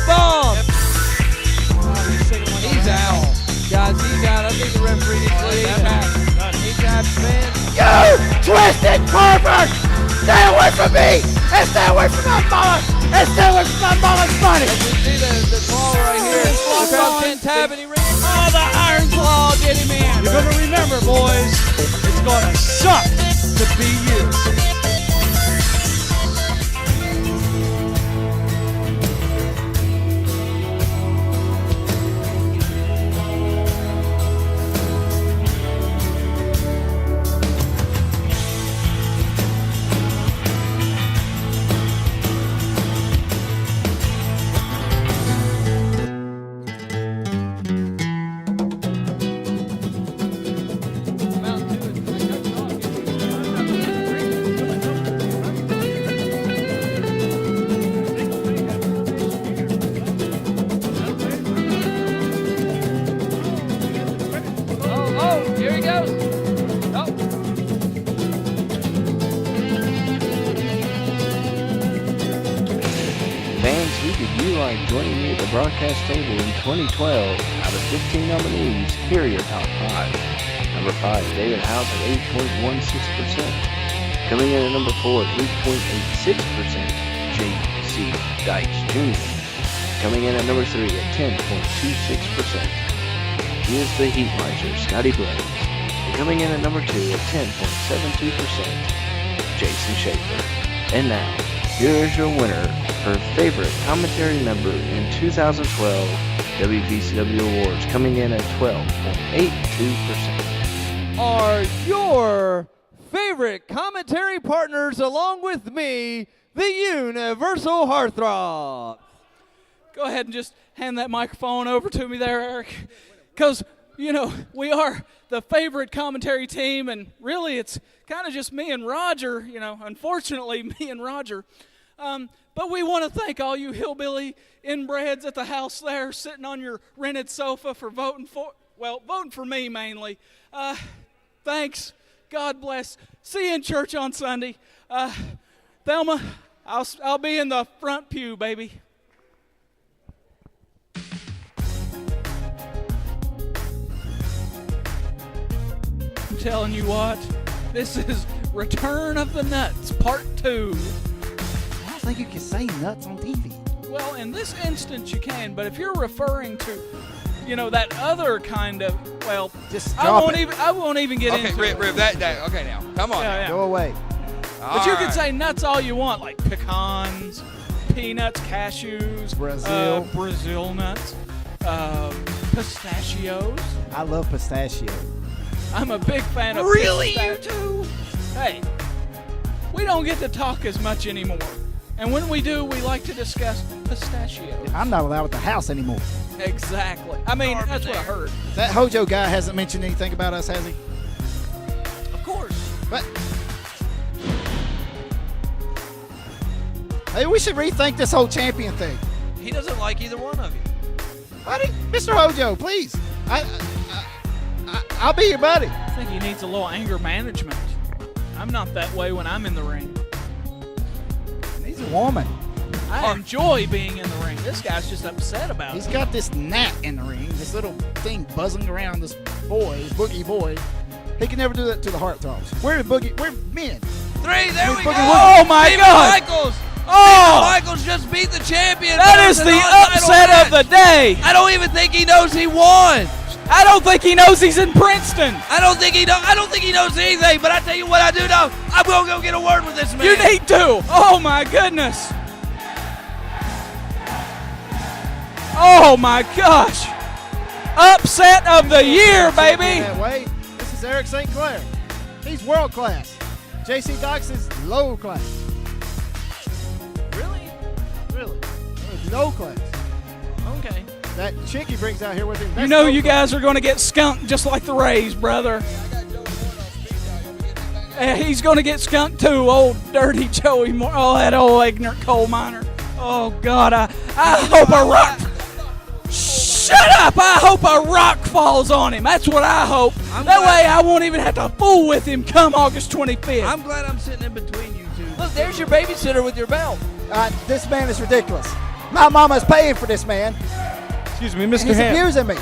bomb. He's out. Guys, he's out. I think the referee needs to leave. He's out, man. You twisted pervert! Stay away from me! And stay away from my mama! And stay away from my mama's money! As you see the claw right here. The crowd can't tap and he rings. Oh, the iron claw did him in. You're going to remember, boys, it's going to suck to be you. Here he goes. Oh. Fans, who did you like joining me at the broadcast table in 2012? Out of 15 nominees, here are your top 5. Number 5, David House at 8.16%. Coming in at number 4 at 8.86%, J.C. Dykes Jr. Coming in at number 3 at 10.26%. Here's the Heat Miser, Scotty Blaze. And coming in at number 2 at 10.72%, Jason Schaefer. And now, here's your winner, her favorite commentary member in 2012 WVCW Awards, coming in at 12.82%. Are your favorite commentary partners along with me, the Universal Heartthrob? Go ahead and just hand that microphone over to me there, Eric. Because, you know, we are the favorite commentary team, and really it's kind of just me and Roger, you know, unfortunately me and Roger. But we want to thank all you hillbilly inbreds at the house there sitting on your rented sofa for voting for me mainly. Thanks. God bless. See you in church on Sunday. Thelma, I'll be in the front pew, baby. I'm telling you what, this is Return of the Nuts, Part 2. I don't think you can say nuts on TV. Well, in this instance you can, but if you're referring to, you know, that other kind of, well, just I won't even get into it. Rip, that. Okay, now, come on. Yeah. Go away. But you can say nuts all you want, like pecans, peanuts, cashews, Brazil nuts, pistachios. I love pistachio. I'm a big fan of Really? You too? Hey, we don't get to talk as much anymore. And when we do, we like to discuss pistachios. I'm not allowed at the house anymore. Exactly. I mean, that's what I heard. That Hojo guy hasn't mentioned anything about us, has he? Of course. But hey, we should rethink this whole champion thing. He doesn't like either one of you. Buddy, Mr. Hojo, please. I'll be your buddy. I think he needs a little anger management. I'm not that way when I'm in the ring. He's a woman. I enjoy being in the ring. This guy's just upset about He's it. got this gnat in the ring, this little thing buzzing around this boy, boogie boy. He can never do that to the Heartthrobs. We're men. 3, there we go. Oh, my God. Michaels. Oh! Michaels just beat the champion. That is the upset of the day. I don't even think he knows he won. I don't think he knows he's in Princeton. I don't think he knows anything, but I tell you what I do know. I'm going to go get a word with this man. You need to. Oh, my goodness. Oh, my gosh. Upset of the year, baby. That way. This is Eric St. Clair. He's world class. J.C. Dykes is low class. Really? Really. Low class. Okay. That chick he brings out here with him. You know you guys are going to get skunked just like the Rays, brother. He's going to get skunked too, old dirty Joey Moore. Oh, that old ignorant coal miner. Oh, God, I hope a rock... Shut up! I hope a rock falls on him. That's what I hope. That way I won't even have to fool with him come August 25th. I'm glad I'm sitting in between you two. Look, there's your babysitter with your belt. This man is ridiculous. My mama's paying for this man. Excuse me, And Mr. he's Ham. abusing me.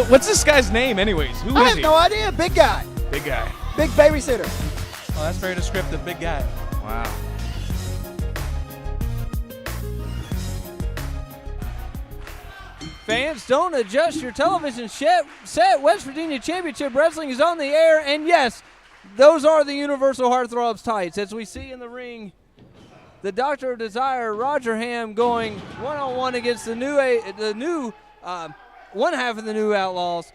What's this guy's name, anyways? Who I is have he? no idea. Big guy. Big guy. Big babysitter. Oh, that's very descriptive. Big guy. Wow. Fans, don't adjust your television set. West Virginia Championship Wrestling is on the air, and yes, those are the Universal Heartthrobs tights. As we see in the ring, the Doctor of Desire, Roger Ham, going one-on-one against the new one half of the New Outlaws,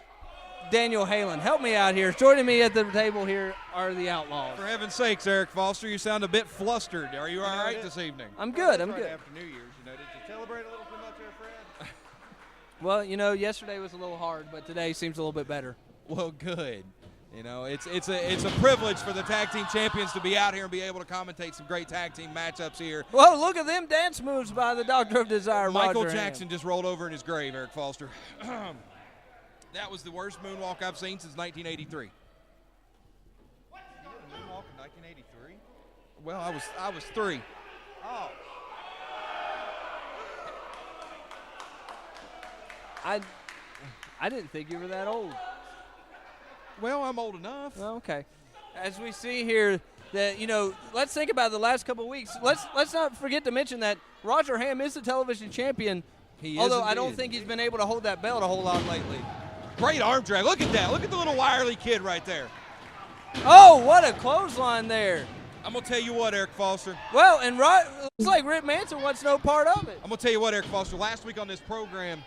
Daniel Halen. Help me out here. Joining me at the table here are the Outlaws. For heaven's sakes, Eric Foster, you sound a bit flustered. Are you all right this evening? I'm good. I'm good. After New Year's, did you celebrate a little too much there, Fred? Well, yesterday was a little hard, but today seems a little bit better. Well, good. It's a privilege for the tag team champions to be out here and be able to commentate some great tag team matchups here. Whoa, look at them dance moves by the Doctor of Desire, Michael Roger Jackson Ham. just rolled over in his grave, Eric Foster. That was the worst moonwalk I've seen since 1983. What? You did a moonwalk in 1983? Well, I was 3. Oh. I didn't think you were that old. Well, I'm old enough. Well, okay. As we see here, that let's think about the last couple of weeks. Let's not forget to mention that Roger Ham is the television champion. He is although I indeed. don't think he's been able to hold that belt a whole lot lately. Great arm drag. Look at that. Look at the little wirely kid right there. Oh, what a clothesline there. I'm going to tell you what, Eric Foster. Well, and looks like Rip Manson wants no part of it. I'm going to tell you what, Eric Foster. Last week on this program,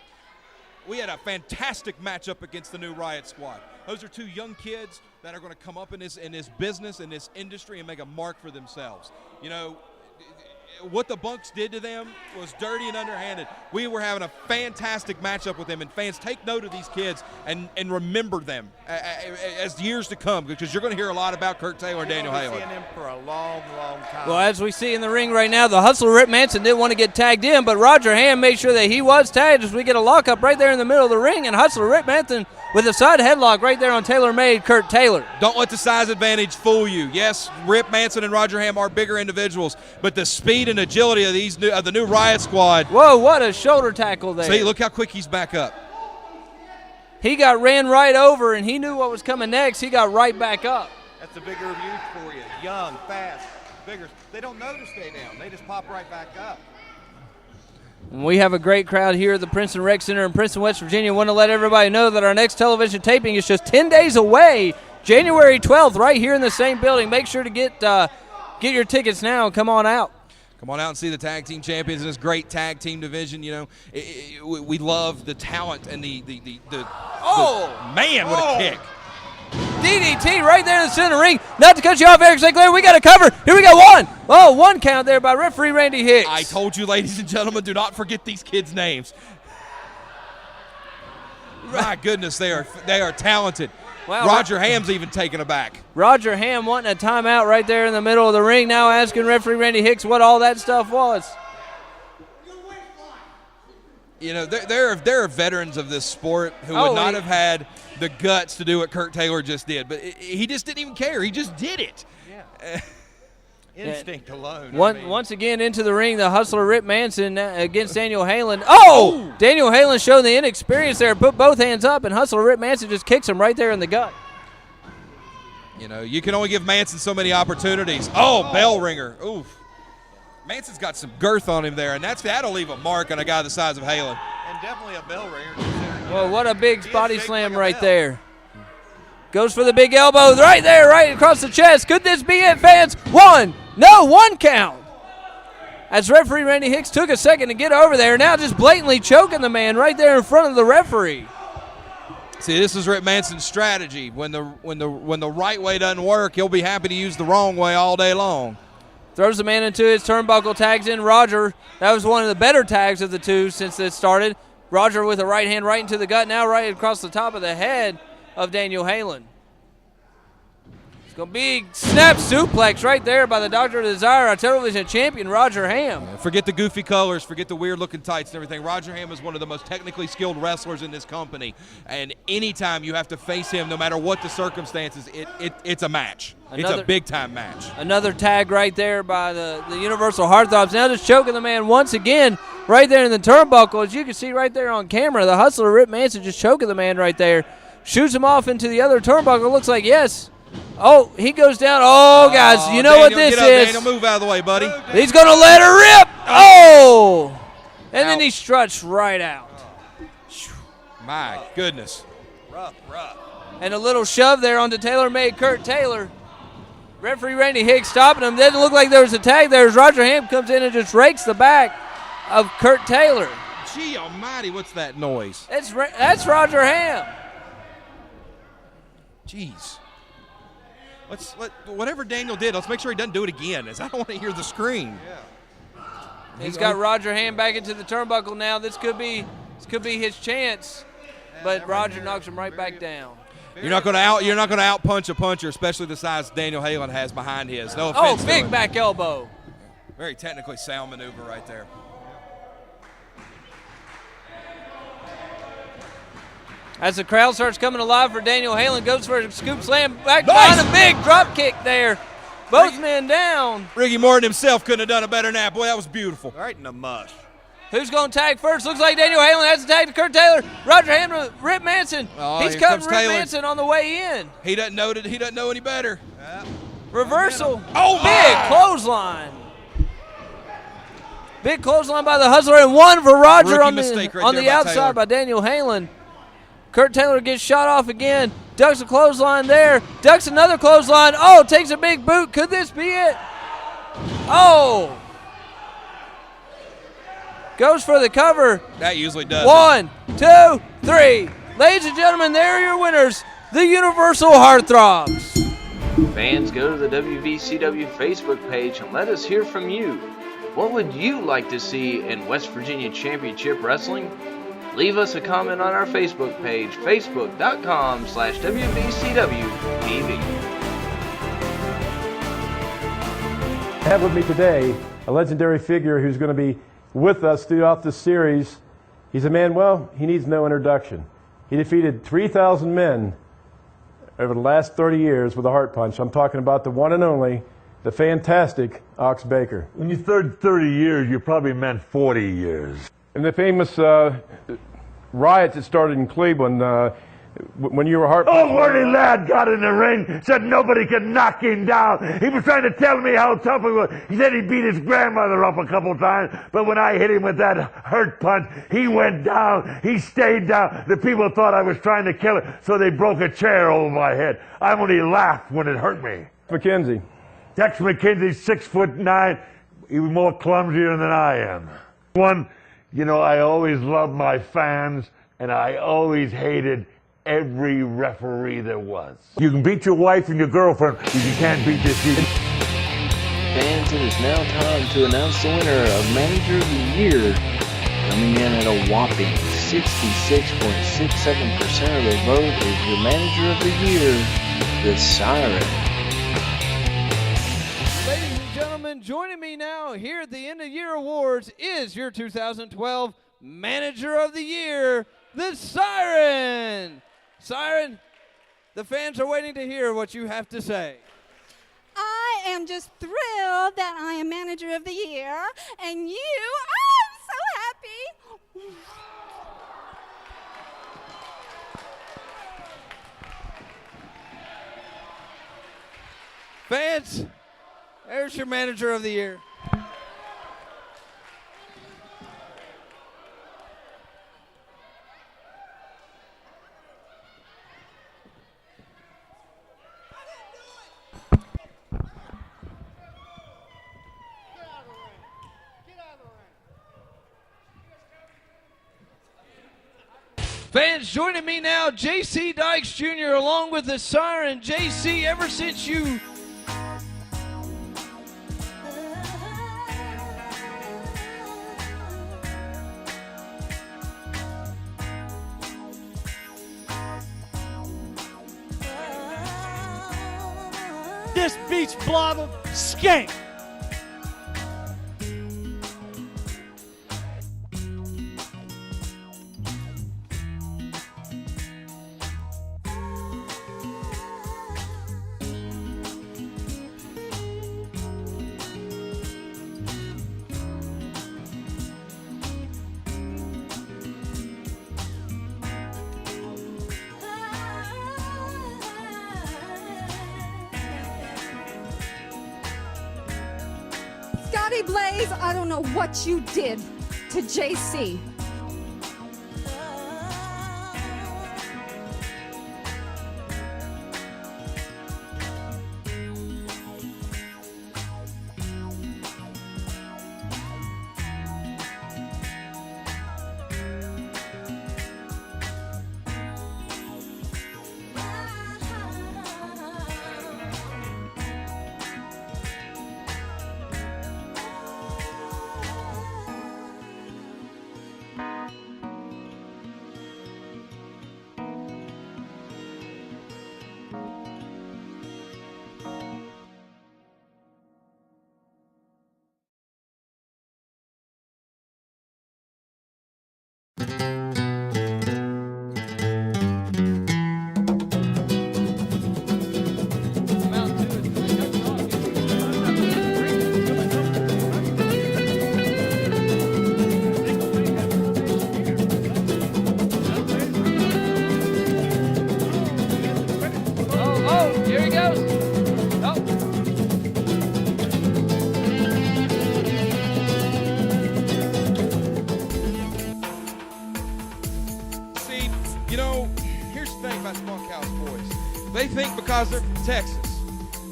we had a fantastic matchup against the new Riot Squad. Those are 2 young kids that are going to come up in this business, in this industry, and make a mark for themselves. What the Bunks did to them was dirty and underhanded. We were having a fantastic matchup with them, and fans, take note of these kids and remember them as years to come, because you're going to hear a lot about Kurt Taylor and Daniel I've Halen. been seeing them for a long, long time. Well, as we see in the ring right now, the Hustler Rip Manson didn't want to get tagged in, but Roger Ham made sure that he was tagged as we get a lockup right there in the middle of the ring, and Hustler Rip Manson with a side headlock right there on tailor-made Kurt Taylor. Don't let the size advantage fool you. Yes, Rip Manson and Roger Ham are bigger individuals, but the speed and agility of the new Riot Squad. Whoa, what a shoulder tackle there. See, look how quick he's back up. He got ran right over, and he knew what was coming next. He got right back up. That's a bigger view for you. Young, fast, bigger. They don't know to stay down. They just pop right back up. And we have a great crowd here at the Princeton Rec Center in Princeton, West Virginia. Want to let everybody know that our next television taping is just 10 days away, January 12th, right here in the same building. Make sure to get your tickets now and come on out. Come on out and see the tag team champions in this great tag team division. We love the talent and the man, what a kick. DDT right there in the center ring. Not to cut you off, Eric St. Clair. We got a cover. Here we got one. Oh, 1 count there by referee Randy Hicks. I told you, ladies and gentlemen, do not forget these kids' names. My goodness, they are talented. Wow. Roger Ham's even taken aback. Roger Ham wanting a timeout right there in the middle of the ring, now asking referee Randy Hicks what all that stuff was. There are veterans of this sport who would not have had the guts to do what Kurt Taylor just did, but he just didn't even care. He just did it. Yeah. Instinct alone. Once again into the ring, the Hustler Rip Manson against Daniel Halen. Oh! Daniel Halen showing the inexperience there, put both hands up, and Hustler Rip Manson just kicks him right there in the gut. You can only give Manson so many opportunities. Oh, bell ringer. Oof. Manson's got some girth on him there, and that'll leave a mark on a guy the size of Halen. And definitely a bell ringer. Well, what a big body slam right there. Goes for the big elbow right there, right across the chest. Could this be it, fans? 1 count. As referee Randy Hicks took a second to get over there, now just blatantly choking the man right there in front of the referee. See, this is Rip Manson's strategy. When the right way doesn't work, he'll be happy to use the wrong way all day long. Throws the man into his turnbuckle, tags in Roger. That was one of the better tags of the 2 since it started. Roger with a right hand right into the gut, now right across the top of the head of Daniel Halen. It's going to be snap suplex right there by the Doctor of Desire, our television champion, Roger Ham. Forget the goofy colors, forget the weird-looking tights and everything. Roger Ham is one of the most technically skilled wrestlers in this company, and anytime you have to face him, no matter what the circumstances, it's a match. It's a big-time match. Another tag right there by the Universal Heartthrobs. Now just choking the man once again right there in the turnbuckle. As you can see right there on camera, the Hustler, Rip Manson, just choking the man right there. Shoots him off into the other turnbuckle. Looks like, yes. Oh, he goes down. Oh, guys, you know what this is. Daniel, move out of the way, buddy. He's going to let her rip. Oh! And then he struts right out. My goodness. Rough. And a little shove there onto Taylor-made Kurt Taylor. Referee Randy Hicks stopping him. Didn't look like there was a tag there as Roger Ham comes in and just rakes the back of Kurt Taylor. Gee almighty, what's that noise? That's Roger Ham. Jeez. Whatever Daniel did, let's make sure he doesn't do it again, as I don't want to hear the scream. Yeah. He's got Roger Ham back into the turnbuckle now. This could be his chance, but Roger knocks him right back down. You're not going to out punch a puncher, especially the size Daniel Halen has behind his. No offense. Oh, big back elbow. Very technically sound maneuver right there. As the crowd starts coming alive for Daniel Halen, goes for a scoop slam back behind a big drop kick there. Both men down. Ricky Morton himself couldn't have done it better than that. Boy, that was beautiful. Right in the mush. Who's going to tag first? Looks like Daniel Halen has to tag to Kurt Taylor. Roger Ham to Rip Manson. Oh, He's here cutting comes Rip Taylor. Manson on the way in. He doesn't know any better. Reversal. Oh, big my. Clothesline. Big clothesline by the Hustler and one for Roger Rookie on mistake right the there by outside Taylor. by Daniel Halen. Kurt Taylor gets shot off again. Ducks a clothesline there. Ducks another clothesline. Oh, takes a big boot. Could this be it? Oh. Goes for the cover. That usually does. 1, 2, 3. Ladies and gentlemen, there are your winners, the Universal Heartthrobs. Fans, go to the WVCW Facebook page and let us hear from you. What would you like to see in West Virginia Championship Wrestling? Leave us a comment on our Facebook page, facebook.com/WVCWTV. I have with me today a legendary figure who's going to be with us throughout this series. He's a man, well, he needs no introduction. He defeated 3,000 men over the last 30 years with a heart punch. I'm talking about the one and only, the fantastic Ox Baker. When you said 30 years, you probably meant 40 years. And the famous riots that started in Cleveland, when you were heart Oh, Wordy Lad got in the ring, said nobody could knock him down. He was trying to tell me how tough he was. He said he beat his grandmother up a couple times, but when I hit him with that hurt punch, he went down. He stayed down. The people thought I was trying to kill him, so they broke a chair over my head. I only laughed when it hurt me. McKenzie. Tex McKenzie's 6'9". He was more clumsier than I am. You know, I always loved my fans, and I always hated every referee there was. You can beat your wife and your girlfriend, but you can't beat this season. Fans, it is now time to announce the winner of Manager of the Year. Coming in at a whopping 66.67% of the vote is your Manager of the Year, the Siren. Ladies and gentlemen, joining me now here at the End of Year Awards is your 2012 Manager of the Year, the Siren. Siren, the fans are waiting to hear what you have to say. I am just thrilled that I am Manager of the Year, and you, I'm so happy. Fans, there's your Manager of the Year. Fans, joining me now, J.C. Dykes Jr. along with the Siren. J.C., ever since you this beach blottle skank. Scotty Blaze, I don't know what you did to JC. They think because they're from Texas,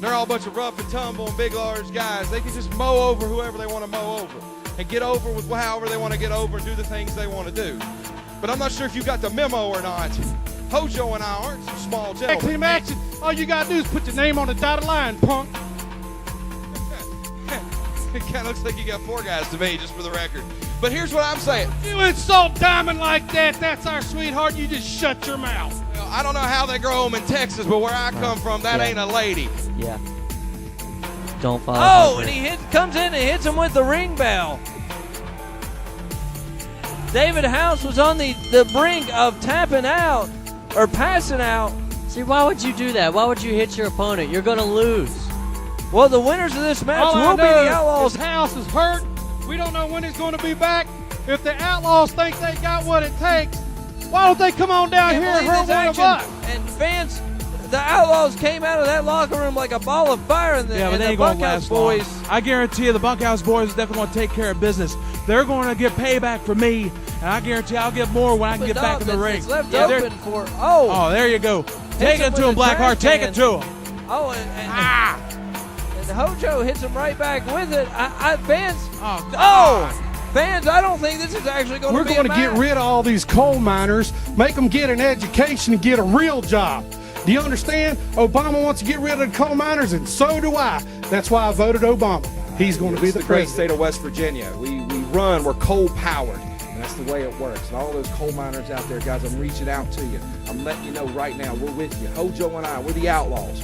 they're all a bunch of rough and tumble and big, large guys. They can just mow over whoever they want to mow over and get over with however they want to get over and do the things they want to do. But I'm not sure if you got the memo or not. Hojo and I aren't some small gentlemen. Team action. All you got to do is put your name on the dotted line, punk. It kind of looks like you got 4 guys to me, just for the record. But here's what I'm saying. You insult Diamond like that, that's our sweetheart, you just shut your mouth. Well, I don't know how they grow them in Texas, but where I come from, that ain't a lady. Yeah. Don't follow. Oh, and he comes in and hits him with the ring bell. David House was on the brink of tapping out or passing out. See, why would you do that? Why would you hit your opponent? You're going to lose. Well, the winners of this match will be the Outlaws. House is hurt. We don't know when he's going to be back. If the Outlaws think they got what it takes, why don't they come on down here and hurt one of us? And fans, the Outlaws came out of that locker room like a ball of fire in the, but they ain't gonna Bunkhouse last boys. long. I guarantee you the Bunkhouse boys are definitely going to take care of business. They're going to get payback for me, and I guarantee I'll get more when I can get back in the ring. It's left open for, oh, there you go. Take it to him, Blackheart. Take it to him. Oh, and Hojo hits him right back with it. Fans, fans, I don't think this is actually going to be We're going to get rid of all these coal miners, make them get an education and get a real job. Do you understand? Obama wants to get rid of the coal miners, and so do I. That's why I voted Obama. He's going to be the great president. State of West Virginia. We're coal powered, and that's the way it works. And all those coal miners out there, guys, I'm reaching out to you. I'm letting you know right now, we're with you. Hojo and I, we're the Outlaws.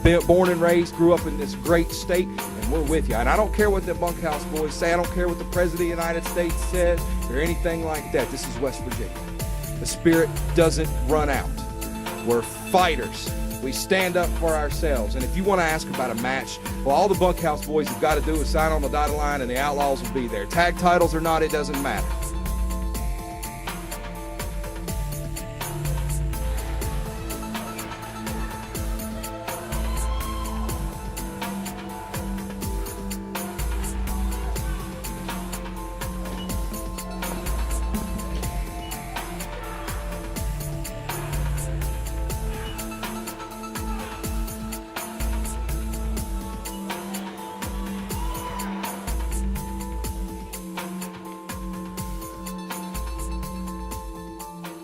We're born and raised, grew up in this great state, and we're with you. And I don't care what the Bunkhouse boys say. I don't care what the President of the United States says or anything like that. This is West Virginia. The spirit doesn't run out. We're fighters. We stand up for ourselves. And if you want to ask about a match, well, all the Bunkhouse boys have got to do is sign on the dotted line, and the Outlaws will be there. Tag titles or not, it doesn't matter.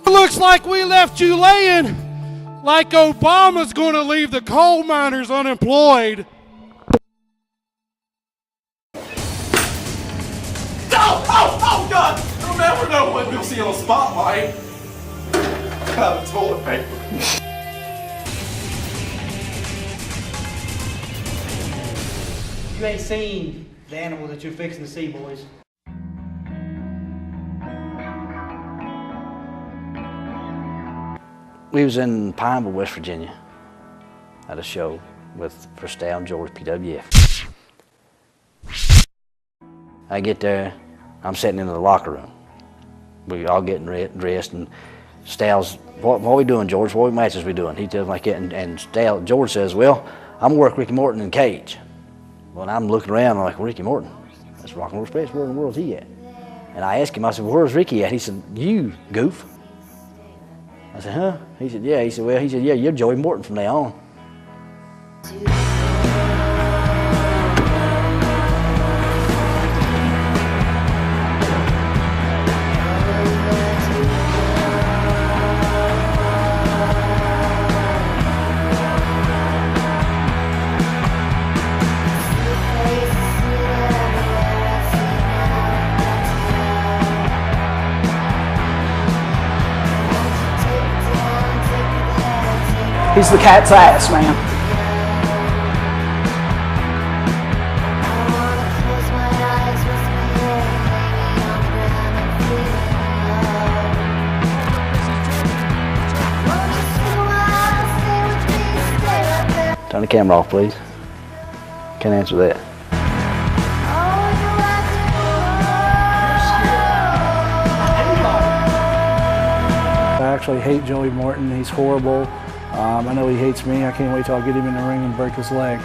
Looks like we left you laying like Obama's going to leave the coal miners unemployed. Oh, God! You'll never know what you'll see on the spotlight. Out of toilet paper. You ain't seen the animal that you're fixing to see, boys. We was in Pineville, West Virginia at a show with Princeton WV. I get there, I'm sitting in the locker room. We all getting dressed, and Stal's, what we doing, George? What matches we doing? He tells me like that, and George says, well, I'm gonna work Ricky Morton in cage. Well, I'm looking around, I'm like, Ricky Morton? That's Rock and Roll Express, where in the world is he at? And I asked him, I said, well, where's Ricky at? He said, you goof. I said, huh? He said, yeah. He said, well, yeah, you're Joey Morton from now on. He's the cat's ass, man. Turn the camera off, please. Can't answer that. I actually hate Joey Morton. He's horrible. I know he hates me. I can't wait till I get him in the ring and break his leg.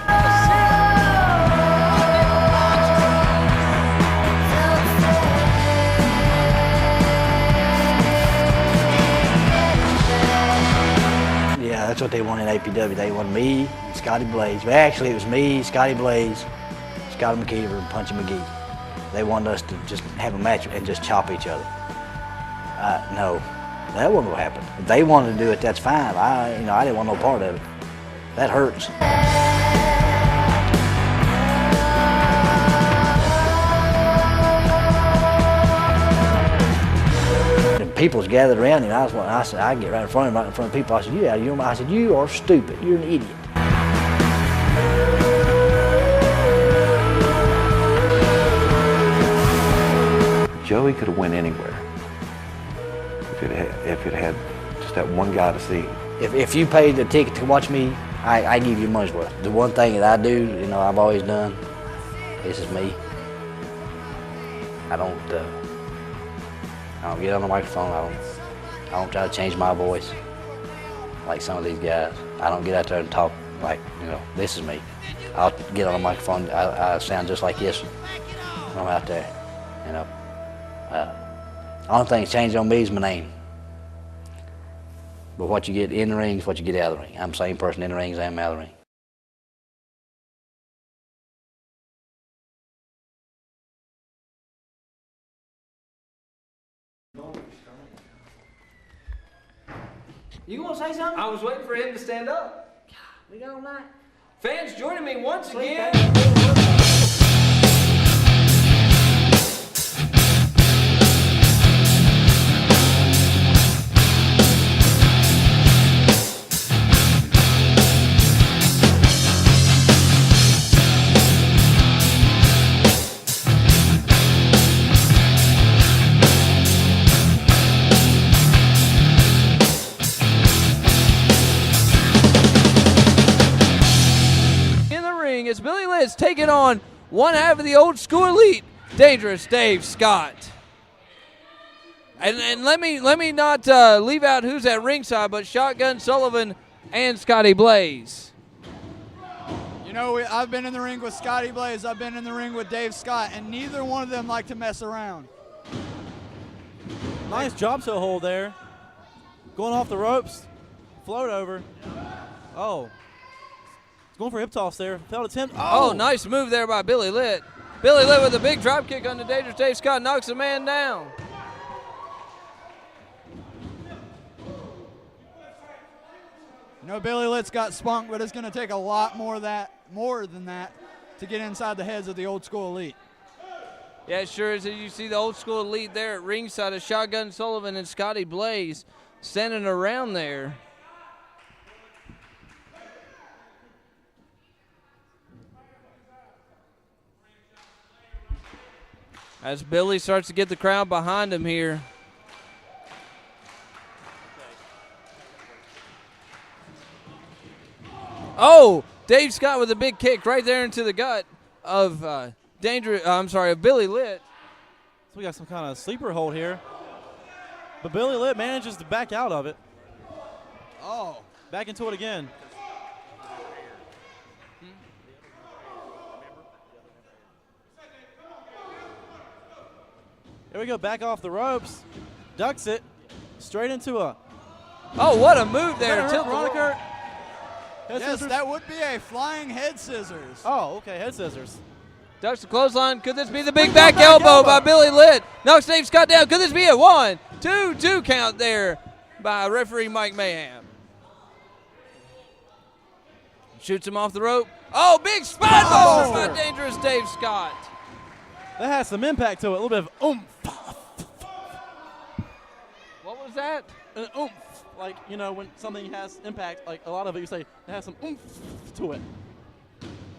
Yeah, that's what they wanted in APW. They wanted me and Scotty Blaze. But actually, it was me, Scotty Blaze, Scotty McKeever, and Punchy McGee. They wanted us to just have a match and just chop each other. No. That wasn't what happened. If they wanted to do it, that's fine. I didn't want no part of it. That hurts. And people's gathered around him. I said, I get right in front of him, right in front of people. I said, I said, you are stupid. You're an idiot. Joey could have went anywhere. If it had just that one guy to see. If you paid the ticket to watch me, I give you money's worth. The one thing that I do, I've always done, this is me. I don't get on the microphone. I don't try to change my voice like some of these guys. I don't get out there and talk like, this is me. I'll get on the microphone. I sound just like this when I'm out there. Only thing that's changed on me is my name. But what you get in the ring is what you get out of the ring. I'm the same person in the ring as I am out of the ring. You want to say something? I was waiting for him to stand up. God, we got all night. Fans joining me once again. It's Billy Litz taking on one half of the old school elite, Dangerous Dave Scott. And let me not leave out who's at ringside, but Shotgun Sullivan and Scotty Blaze. I've been in the ring with Scotty Blaze, I've been in the ring with Dave Scott, and neither one of them like to mess around. Nice drop toe hold there. Going off the ropes, float over. Oh. Going for hip toss there. Failed attempt. Oh, nice move there by Billy Litt. Billy Litt with a big drop kick on the Dangerous Dave Scott, knocks the man down. Billy Litt's got spunk, but it's going to take a lot more than that to get inside the heads of the old school elite. Yeah, it sure is. You see the old school elite there at ringside of Shotgun Sullivan and Scotty Blaze standing around there. As Billy starts to get the crowd behind him here. Oh, Dave Scott with a big kick right there into the gut of Billy Litt. So we got some kind of sleeper hold here. But Billy Litt manages to back out of it. Oh. Back into it again. Here we go, back off the ropes. Ducks it. Straight into a... Oh, what a move there. Tilt Veronica. Yes, that would be a flying head scissors. Oh, okay, head scissors. Ducks the clothesline. Could this be the big back elbow by Billy Litt? Knocks Dave Scott down. Could this be a 1-2 count there by referee Mike Mayhem? Shoots him off the rope. Oh, big spine buster by dangerous Dave Scott. That has some impact to it. A little bit of oomph. What was that? An oomph. Like, you know, when something has impact, like a lot of it, you say it has some oomph to it.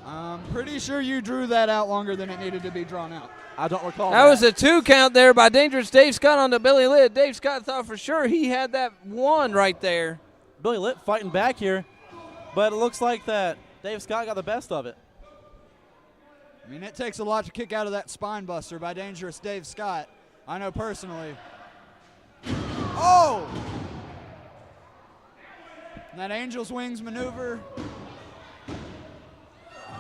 I'm pretty sure you drew that out longer than it needed to be drawn out. I don't recall That was a 2 count there by dangerous Dave Scott on the Billy Litt. Dave Scott thought for sure he had that 1 right there. Billy Litt fighting back here, but it looks like that Dave Scott got the best of it. I mean, it takes a lot to kick out of that spine buster by dangerous Dave Scott. I know personally. Oh! And that Angel's Wings maneuver.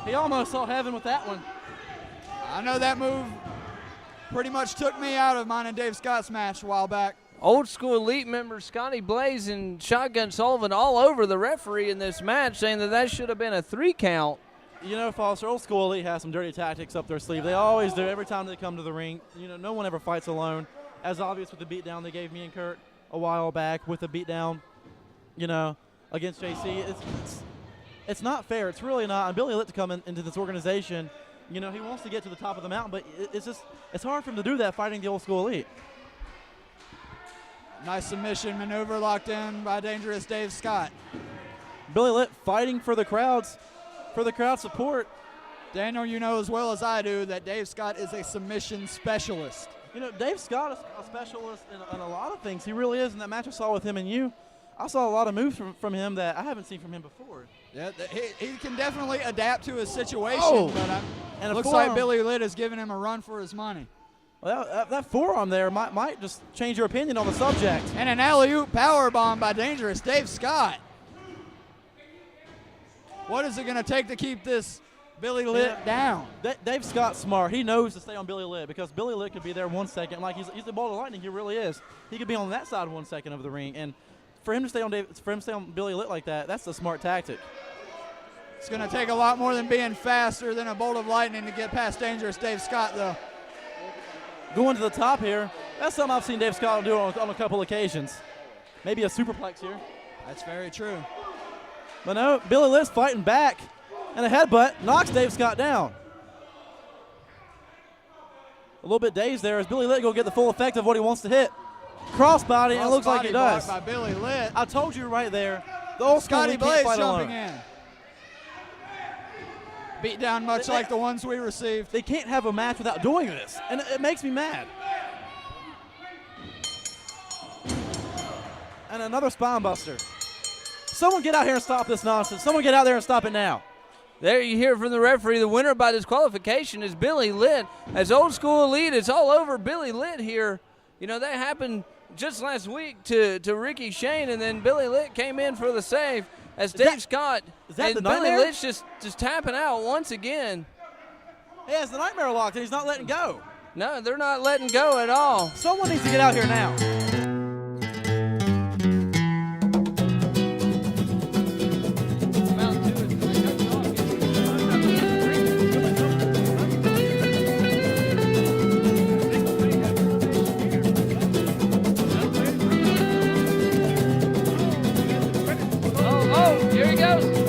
He almost saw heaven with that one. I know that move pretty much took me out of mine and Dave Scott's match a while back. Old School Elite members Scotty Blaze and Shotgun Sullivan all over the referee in this match, saying that should have been a 3 count. You know, Foster, Old School Elite has some dirty tactics up their sleeve. They always do every time they come to the ring. You know, no one ever fights alone. As obvious with the beatdown they gave me and Kurt a while back with the beatdown, you know, against JC. It's not fair. It's really not. And Billy Litt to come into this organization, you know, he wants to get to the top of the mountain, but it's hard for him to do that fighting the Old School Elite. Nice submission maneuver locked in by dangerous Dave Scott. Billy Litt fighting for the crowd support. Daniel, you know as well as I do that Dave Scott is a submission specialist. You know, Dave Scott is a specialist in a lot of things. He really is. In that match I saw with him and you, I saw a lot of moves from him that I haven't seen from him before. Yeah, he can definitely adapt to his situation, and it looks like Billy Litt is giving him a run for his money. Well, that forearm there might just change your opinion on the subject. And an alley-oop powerbomb by dangerous Dave Scott. What is it going to take to keep this Billy Litt down? Dave Scott's smart. He knows to stay on Billy Litt because Billy Litt could be there 1 second. Like he's the bolt of lightning. He really is. He could be on that side 1 second of the ring, and for him to stay on Billy Litt like that, that's a smart tactic. It's going to take a lot more than being faster than a bolt of lightning to get past dangerous Dave Scott, though. Going to the top here, that's something I've seen Dave Scott do on a couple occasions. Maybe a superplex here. That's very true. But no, Billy Litt's fighting back, and a headbutt knocks Dave Scott down. A little bit dazed there as Billy Litt go get the full effect of what he wants to hit. Crossbody, and it looks like he does. By Billy Litt. I told you right there. The Old School Scotty Elite Blaze can't fight jumping alone. in. Beat down much like the ones we received. They can't have a match without doing this, and it makes me mad. And another spine buster. Someone get out here and stop this nonsense. Someone get out there and stop it now. There you hear from the referee, the winner by disqualification is Billy Litt. As Old School Elite, it's all over Billy Litt here. You know, that happened just last week to Ricky Shane, and then Billy Litt came in for the save as Dave Scott and the Billy nightmare? Litt's just tapping out once again. He has the nightmare locked, and he's not letting go. No, they're not letting go at all. Someone needs to get out here now. Oh, here he goes.